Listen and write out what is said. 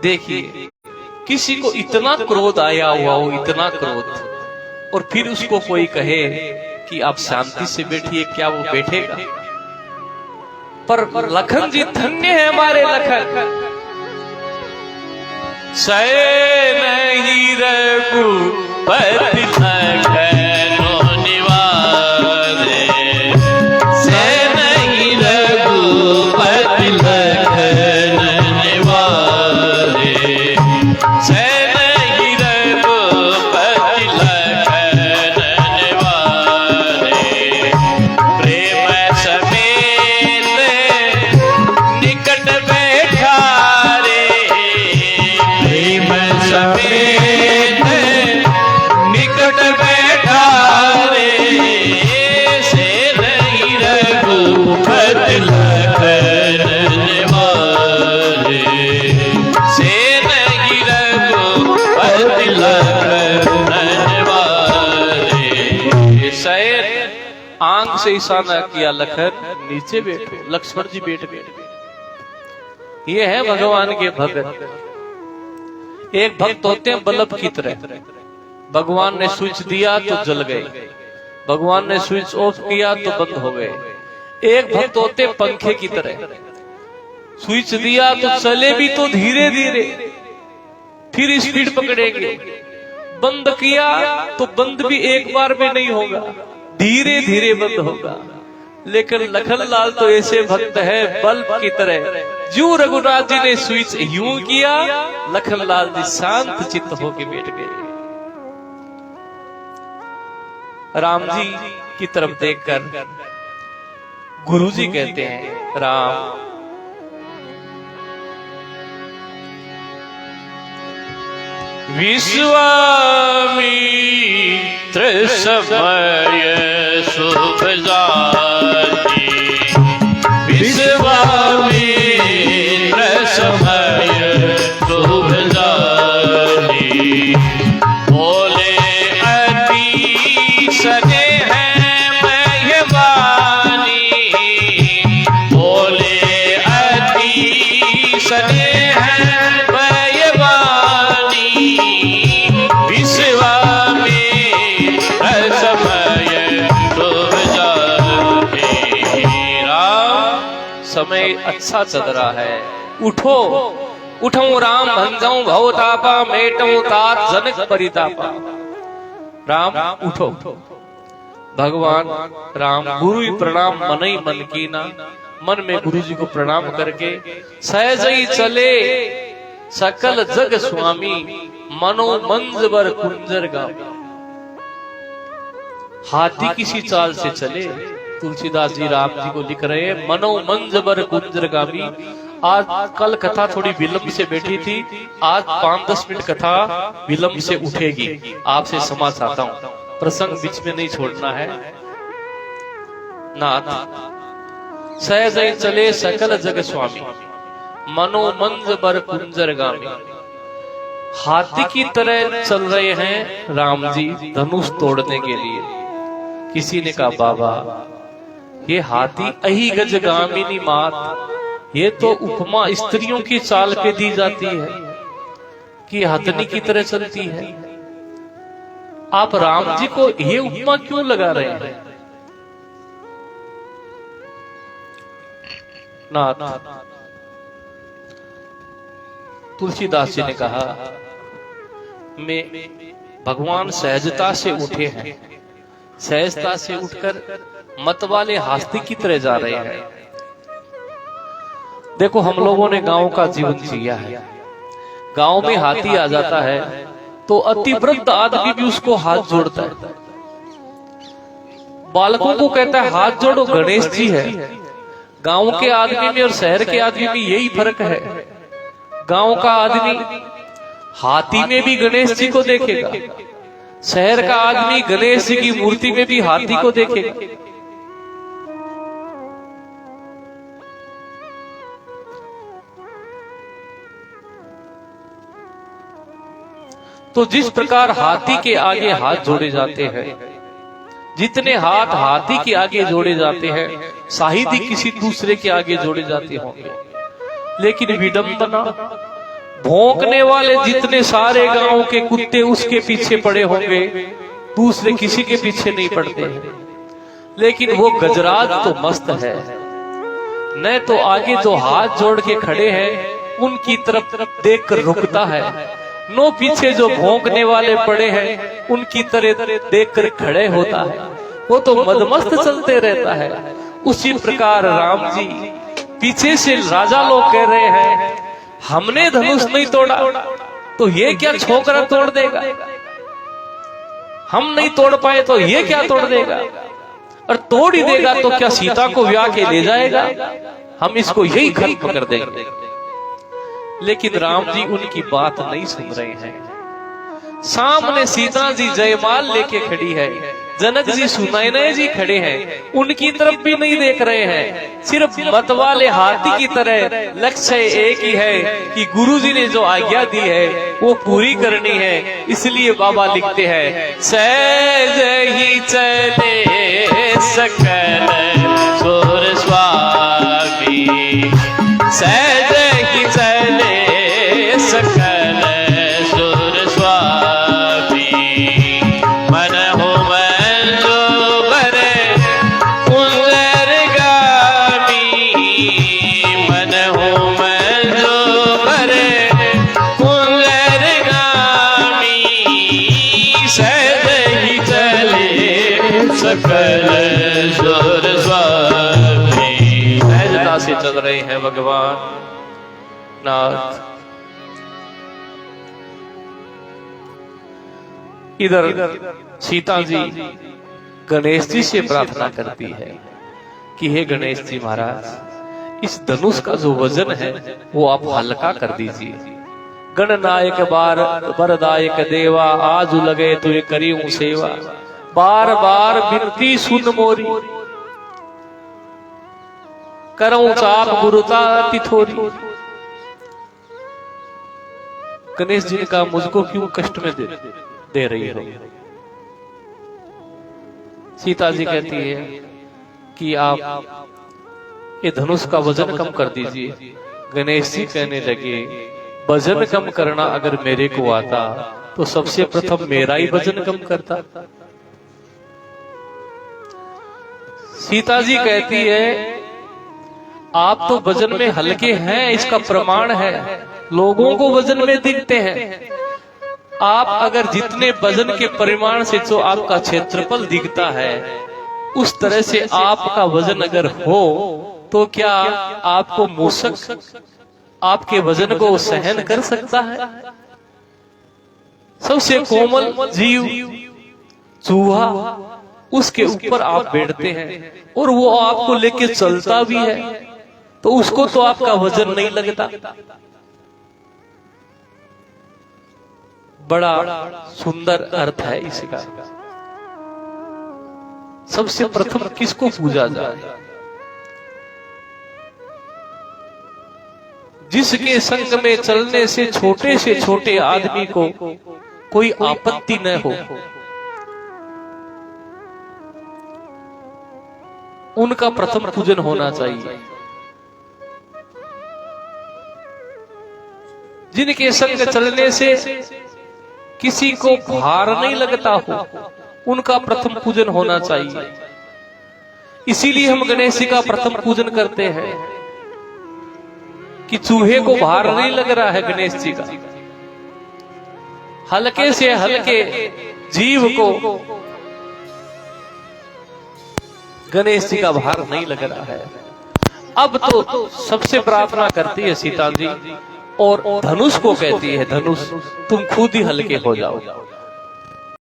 देखिए, किसी को इतना क्रोध आया हुआ हो, इतना क्रोध, और फिर उसको कोई कहे कि आप शांति से बैठिए, क्या वो बैठेगा? पर लखन जी धन्य है हमारे लखन। सहे नहीं रघुपति लखनो निवारे, सहे नहीं रघुपति लखन निवारे, सहे नहीं रघुपति लखन निवारे। प्रेम समेत निकट बैठा रे, प्रेम समेत निकट बैठा रे, से नहीं रघुपति लखन निवारे, से नहीं रघुपति लखन निवारे। शैर आंख से इशारा किया, लखन नीचे बैठो। लक्ष्मण जी बैठ गए। ये है भगवान के भक्त। एक भक्त होते हैं बल्ब की तरह, भगवान ने स्विच दिया तो जल गए, भगवान ने स्विच ऑफ किया तो बंद हो गए। एक भक्त होते हैं पंखे की तरह, स्विच दिया तो चले भी तो धीरे धीरे, फिर स्पीड पकड़ेंगे, बंद किया तो बंद भी एक बार में नहीं होगा, धीरे धीरे बंद होगा। लेकिन लखनलाल तो ऐसे भक्त है बल्ब की तरह, जो रघुनाथ जी ने स्विच यूं किया, लखनलाल जी शांत चित्त होके बैठ गए। राम जी की तरफ देखकर गुरुजी कहते हैं, राम विश्वामित्र समय शुभ जाति, विश्वामित्र समय शुभ जाति, बोले अति सने हैं मेहमानी, बोले अति सने हैं मेहमानी, विश्वामित्र समय शुभ जाति। समय अच्छा चल रहा है, उठो उठो राम भंजऊ भवतापा, मेटऊ तात जनक परितापा। राम उठो। भगवान राम गुरु प्रणाम मन ही मन की ना, मन में गुरु जी को प्रणाम करके सहज ही चले सकल जग स्वामी, मनो मंज बर कुंजर गामी। हाथी किसी चाल से चले, तुलसीदास जी राम जी को लिख रहे हैं, मनो मंज बर कुंजर गामी। आज कल कथा थोड़ी विलंब से बैठी थी, आज 5-10 मिनट कथा विलंब से उठेगी। आपसे क्षमा चाहता हूं, प्रसंग बीच में नहीं छोड़ना है। नाथ सहज ही चले सकल जग स्वामी, मनो मंज बर कुंजर गामी। हाथी की तरह चल रहे हैं राम जी धनुष तोड़ने के लिए। किसी ने कहा, बाबा ये हाथी अही गज गामिनी मात, ये तो उपमा स्त्रियों की चाल पे दी जाती है कि हथनी की तरह चलती है। आप राम जी को ये उपमा क्यों लगा रहे हैं? नाथ तुलसीदास जी ने कहा, मैं भगवान सहजता से उठे हैं, सहजता से उठकर मत वाले हाथी की तरह जा रहे हैं। देखो हम लोगों ने गांव का जीवन जिया है, गांव में हाथी आ जाता है तो अति वृद्ध आदमी भी उसको हाथ जोड़ता है, बालकों को कहता है हाथ जोड़ो, गणेश जी है। गांव के आदमी में और शहर के आदमी में यही फर्क है। गांव का आदमी हाथी में भी गणेश जी को देखेगा, शहर का आदमी गणेश जी की मूर्ति में भी हाथी को देखेगा। तो जिस प्रकार हाथी के आगे हाथ जोड़े जाते हैं, जितने हाथ हाथी के आगे जोड़े जाते हैं, शायद ही किसी दूसरे के आगे जोड़े जाते होंगे। लेकिन विडंबना भौंकने वाले जितने सारे गांव के कुत्ते उसके पीछे पड़े होंगे, दूसरे किसी के पीछे नहीं पड़ते हैं। लेकिन वो गजराज तो मस्त है, न तो आगे जो हाथ जोड़ के खड़े हैं उनकी तरफ देखकर रुकता है, नो पीछे जो भौंकने वाले पड़े हैं उनकी तरह देखकर खड़े होता है। वो तो मदमस्त चलते रहता है। उसी प्रकार राम जी पीछे से राजा लोग कह रहे हैं हमने धनुष नहीं तोड़ा तो ये क्या छोकरा तोड़ देगा, हम नहीं तोड़ पाए तो ये क्या तोड़ देगा, और तोड़ ही देगा तो क्या सीता को ब्याह के ले जाएगा, हम इसको यही खत्म कर देंगे। लेकिन राम जी उनकी बात नहीं सुन रहे हैं। सामने सीता जी जयमाल लेके खड़ी है, जनक जी सुनैना जी खड़े हैं, उनकी तरफ भी नहीं देख रहे हैं। सिर्फ मत वाले हाथी की तरह लक्ष्य एक ही है कि गुरुजी ने जो आज्ञा दी है वो पूरी करनी है। इसलिए बाबा लिखते हैं सहज ही चले सकल सुर स्वामी, सहज ही चले सकल सुर स्वामी, मन हो सकल सुर स्वामी। सहजता से चल रहे हैं भगवान नाथ। इधर सीता जी गणेश जी से प्रार्थना करती है कि हे गणेश जी महाराज, इस धनुष का जो वजन है वो आप हल्का कर दीजिए। गणनायक बार वरदायक देवा, आज लगे तो ये करी सेवा, बार बार बिनती सुन मोरी, करऊं चाप गुरुता अति थोरी। गणेश जी ने कहा मुझको क्यों कष्ट में दे रही हो। सीता जी कहती है कि आप ये धनुष का वजन कम कर दीजिए। गणेश जी कहने लगे वजन कम करना अगर मेरे को आता तो सबसे प्रथम मेरा ही वजन कम करता। सीता जी कहती है आप तो वजन में हल्के हैं, इसका प्रमाण है, लोगों को वजन में दिखते हैं। आप अगर जितने वजन के परिमाण से जो आपका क्षेत्रफल दिखता है उस तरह से आपका वजन अगर हो तो क्या आपको मूषक आपके वजन को सहन कर सकता है? सबसे कोमल जीव चूहा, उसके ऊपर आप बैठते हैं और वो आपको लेके चलता भी है तो उसको तो आपका वजन नहीं लगता। बड़ा सुंदर अर्थ है इसका। सबसे प्रथम किसको पूजा जाए? जिसके संग में चलने से छोटे आदमी को कोई आपत्ति न हो, उनका प्रथम पूजन होना चाहिए। जिनके संग चलने से किसी को भार नहीं लगता हो, उनका प्रथम पूजन होना चाहिए। इसीलिए हम गणेश जी का प्रथम पूजन करते हैं कि चूहे को भार नहीं लग रहा है गणेश जी का। हल्के से हल्के जीव को गणेश जी का भार नहीं लग रहा है। अब तो सबसे प्रार्थना करती है सीता जी और धनुष को कहती है धनुष तुम खुद ही हल्के हो जाओ।